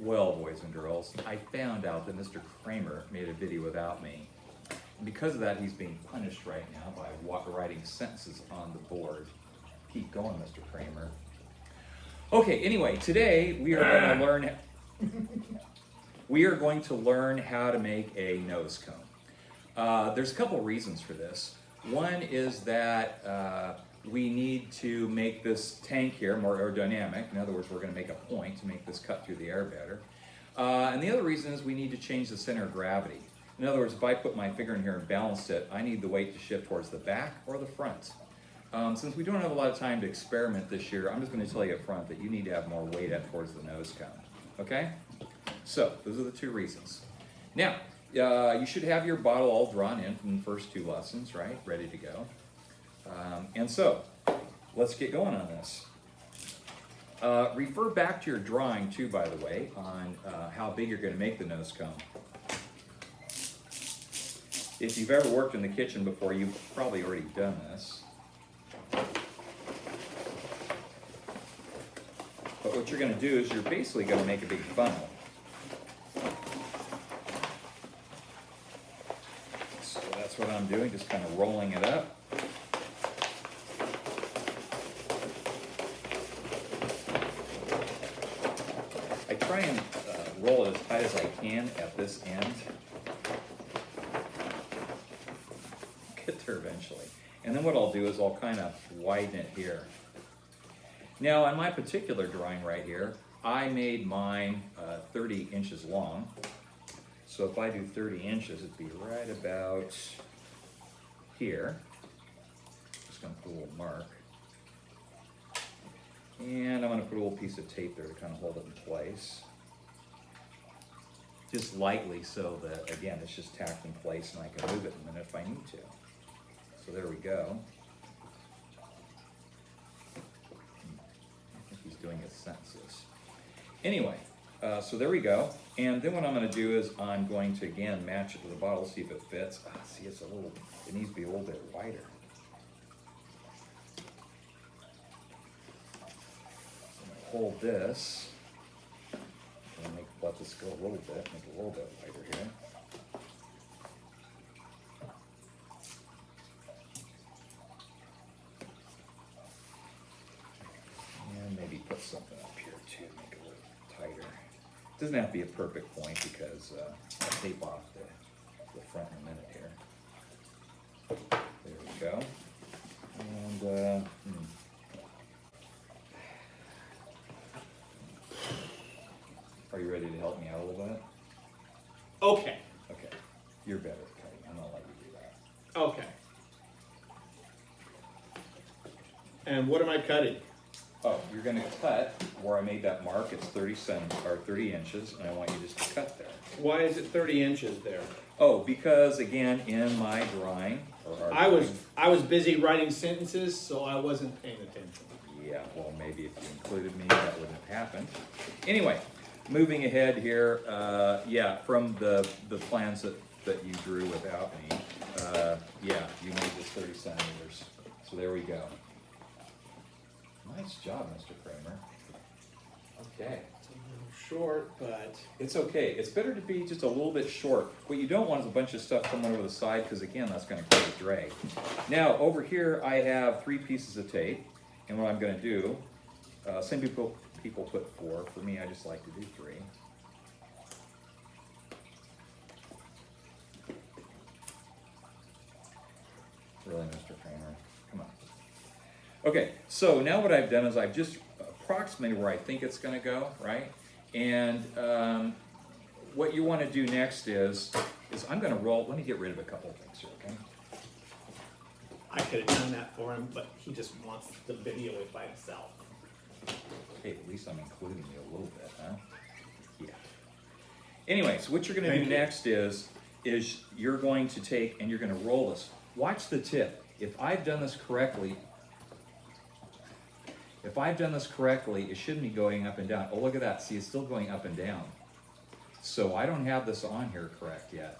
Well, boys and girls, I found out that Mr. Kramer made a video without me. And because of that, he's being punished right now by writing sentences on the board. Keep going, Mr. Kramer. Okay, anyway, today we are going to learn how to make a nose cone. There's a couple reasons for this. One is that we need to make this tank here more aerodynamic. In other words, we're going to make a point to make this cut through the air better. And the other reason is we need to change the center of gravity. In other words, if I put my finger in here and balanced it, I need the weight to shift towards the back or the front. Since we don't have a lot of time to experiment this year, I'm just going to tell you up front that you need to have more weight up towards the nose cone. Okay? So, those are the two reasons. Now, you should have your bottle all drawn in from the first two lessons, right? Ready to go. And so, let's get going on this. Refer back to your drawing too, by the way, on how big you're going to make the nose cone. If you've ever worked in the kitchen before, you've probably already done this. But what you're going to do is you're basically going to make a big funnel. So that's what I'm doing, just kind of rolling it up. I try and roll it as tight as I can at this end. Get there eventually. And then what I'll do is I'll kind of widen it here. Now on my particular drawing right here, I made mine 30 inches long. So if I do 30 inches, it'd be right about here. Just going to put a little mark. And I'm going to put a little piece of tape there to kind of hold it in place. Just lightly so that, again, it's just tacked in place and I can move it in a minute if I need to. So there we go. I think he's doing his sentences. Anyway, so there we go. And then what I'm going to do is I'm going to, again, match it to the bottle, see if it fits. See, it needs to be a little bit wider. Hold this, and let this go a little bit, make it a little bit wider here. And maybe put something up here too, make it a little tighter. It doesn't have to be a perfect point because I'll tape off the front in a minute here. There we go. And are you ready to help me out a little bit? Okay. Okay. You're better at cutting. I'm gonna let you do that. Okay. And what am I cutting? Oh, you're gonna cut where I made that mark. It's 30 inches, and I want you just to cut there. Why is it 30 inches there? Oh, because again, in my drawing, I was busy writing sentences, so I wasn't paying attention. Yeah, well, maybe if you included me, that wouldn't have happened. Anyway. Moving ahead here, yeah, from the plans that you drew without me, yeah, you made this 30 centimeters. So there we go. Nice job, Mr. Kramer. Okay. It's a little short, but... It's okay. It's better to be just a little bit short. What you don't want is a bunch of stuff coming over the side, because again, that's going to create a drag. Now, over here, I have 3 pieces of tape, and what I'm going to do, some people put 4. For me, I just like to do 3. Really, Mr. Kramer? Come on. Okay, so now what I've done is I've just approximated where I think it's going to go, right? And what you want to do next is I'm going to roll. Let me get rid of a couple of things here, okay? I could have done that for him, but he just wants the video by himself. Hey, at least I'm including you a little bit, huh? Yeah. Anyway, so what you're going to do next is you're going to take and you're going to roll this. Watch the tip. If I've done this correctly, it shouldn't be going up and down. Oh, look at that. See, it's still going up and down. So I don't have this on here correct yet.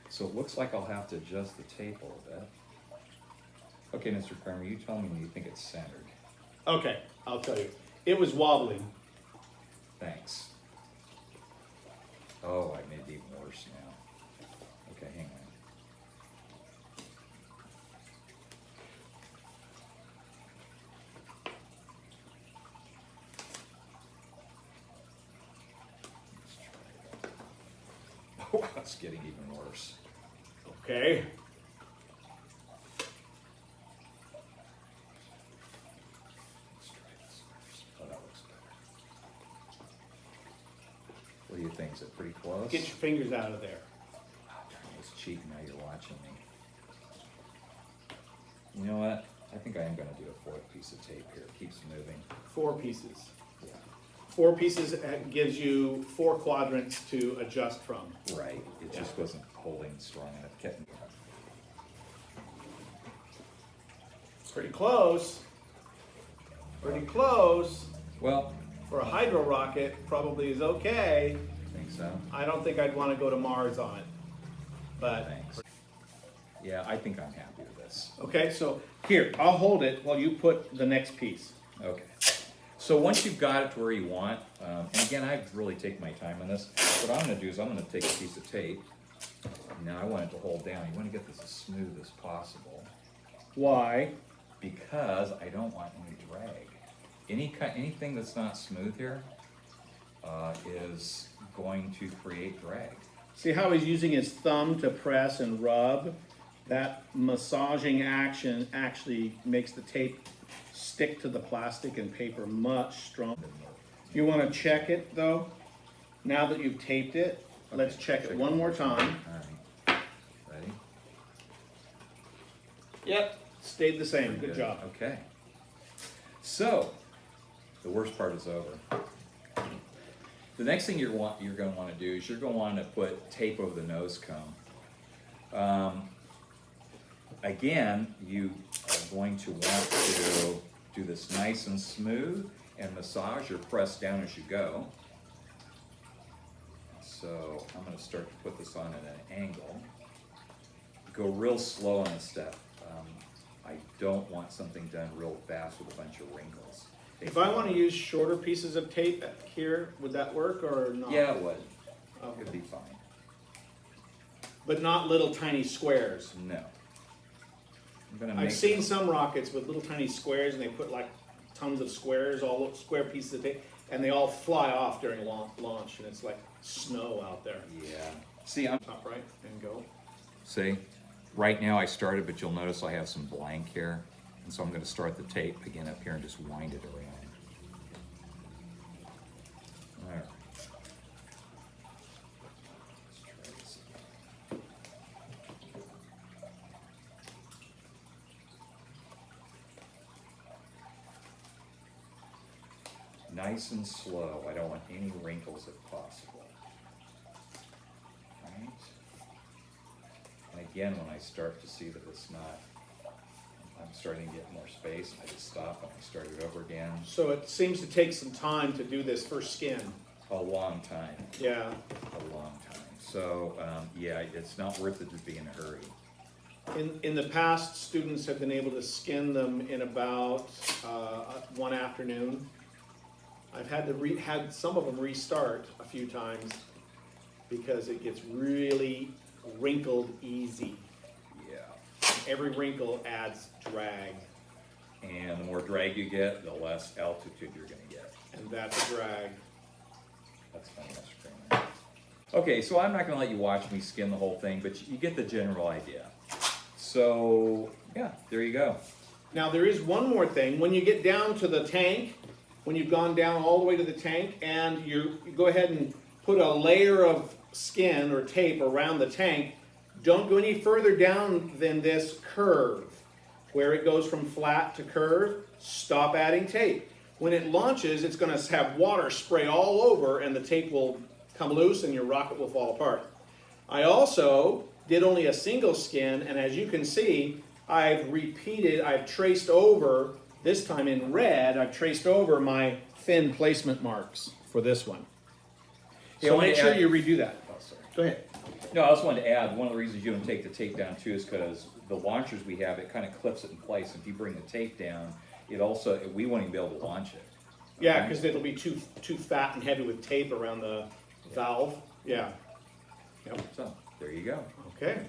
So it looks like I'll have to adjust the tape a little bit. Okay, Mr. Kramer, you tell me when you think it's centered. Okay, I'll tell you. It was wobbling. Thanks. Oh, I made it even worse now. Okay, hang on. Let's try it. Oh, it's getting even worse. Okay. Let's try this first. Oh, that looks better. What do you think? Is it pretty close? Get your fingers out of there. Oh, darn, it's cheap now you're watching me. You know what? I think I am going to do a fourth piece of tape here. It keeps moving. 4 pieces. Yeah. 4 pieces gives you 4 quadrants to adjust from. Right. It just wasn't holding strong enough. Kept me up. Pretty close. Pretty close. Well, For a hydro rocket, probably is okay. I think so. I don't think I'd want to go to Mars on it. But, Thanks. Yeah, I think I'm happy with this. okay, so here, I'll hold it while you put the next piece. Okay. So once you've got it to where you want, and again, I've really taken my time on this. What I'm going to do is I'm going to take a piece of tape. Now I want it to hold down. You want to get this as smooth as possible Why? because I don't want any drag. Anything that's not smooth here is going to create drag. See how he's using his thumb to press and rub? That massaging action actually makes the tape stick to the plastic and paper much stronger. You want to check it though? Now that you've taped it, let's check it one more time. All right. Ready? Yep, stayed the same. Good job. Okay. So, the worst part is over. The next thing you're going to want to do is you're going to want to put tape over the nose cone. Again, you are going to want to do this nice and smooth and massage or press down as you go. So I'm going to start to put this on at an angle. Go real slow on this step. I don't want something done real fast with a bunch of wrinkles. If I want to use shorter pieces of tape here, would that work or not? Yeah, it would. Okay. It'd be fine. But not little tiny squares. No. I'm gonna I've make seen some rockets with little tiny squares and they put like tons of squares, all square pieces of tape, and they all fly off during launch and it's like snow out there. Yeah. See, I'm. Top right and go. See, right now I started, but you'll notice I have some blank here, and so I'm going to start the tape again up here and just wind it around. All right. Let's try this again. Nice and slow. I don't want any wrinkles if possible. Right? And again, when I start to see that it's not, I'm starting to get more space, I just stop and I start it over again. So it seems to take some time to do this first skin. A long time, Yeah. a long time. So, yeah, it's not worth it to be in a hurry. In the past, students have been able to skin them in about one afternoon. I've had to had some of them restart a few times because it gets really wrinkled easy. Yeah. Every wrinkle adds drag, And the more drag you get, the less altitude you're gonna get. and that's a drag. That's funny, Mr. Kramer. Okay, so I'm not gonna let you watch me skin the whole thing, but you get the general idea. So, yeah, there you go. Now there is one more thing. When you get down to the tank, when you've gone down all the way to the tank, and you go ahead and put a layer of skin or tape around the tank, don't go any further down than this curve. Where it goes from flat to curve, stop adding tape. When it launches, it's going to have water spray all over and the tape will come loose and your rocket will fall apart. I also did only a single skin, and as you can see, I've traced over, this time in red, I've traced over my thin placement marks for this one. So make sure you redo that. Oh, sorry. Go ahead. No, I also wanted to add, one of the reasons you don't take the tape down too is because the launchers we have, it kind of clips it in place. If you bring the tape down, it also, we won't even be able to launch it. Yeah, Okay. because it'll be too fat and heavy with tape around the valve. Yeah. Yep. So there you go. Okay.